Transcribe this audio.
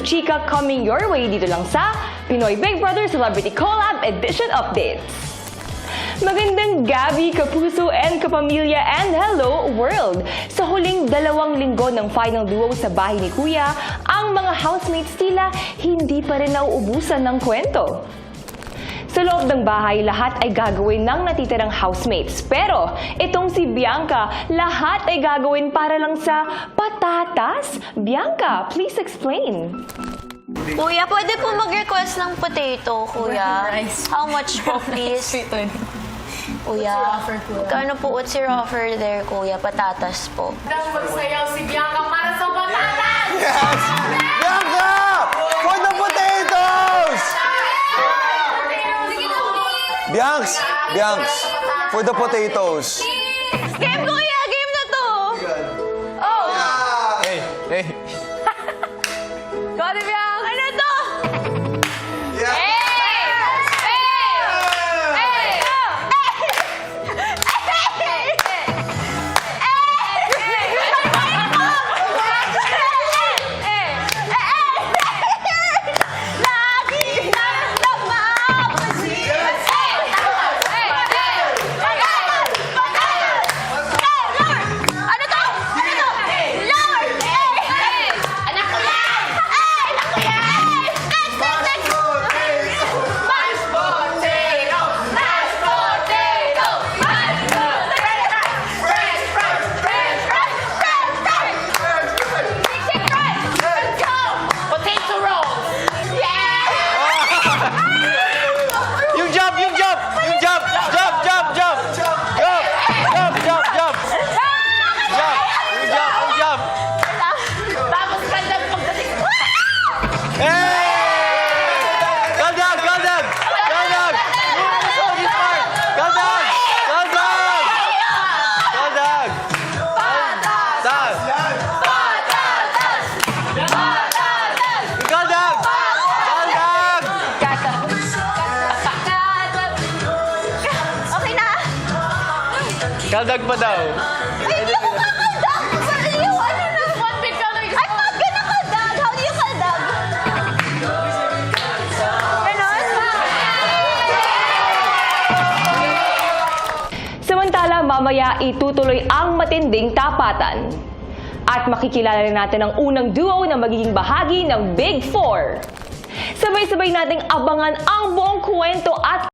Chika coming your way dito lang sa Pinoy Big Brother Celebrity Collab Edition Updates. Magandang gabi, kapuso and kapamilya, and hello world! Sa huling 2 linggo ng final duo sa bahay ni Kuya, ang mga housemates tila hindi pa rin nauubusan ng kwento. Sa loob ng bahay, lahat ay gagawin ng natitirang housemates. Pero itong si Bianca, lahat ay gagawin para lang sa patatas? Bianca, please explain. Kuya, pwede po mag-request ng potato, Kuya. How much po, please? Kuya, kano po, what's your offer there, Kuya? Patatas po. Magsayaw si Bianca para sa patatas! Yes! Bianca! For the potatoes! Biancs! For the potatoes! Game, Kuya! Game na to! Oh! Hey! Got it, Bianca! Ano to? Yeah! Kaldag pa daw. Ay, hindi ako kakaldag! Ano na? One big color. I'm not gonna kaldag! How do you kaldag? Ganon? Samantala, mamaya itutuloy ang matinding tapatan. At makikilala rin natin ang unang duo na magiging bahagi ng Big Four. Sabay-sabay nating abangan ang buong kwento at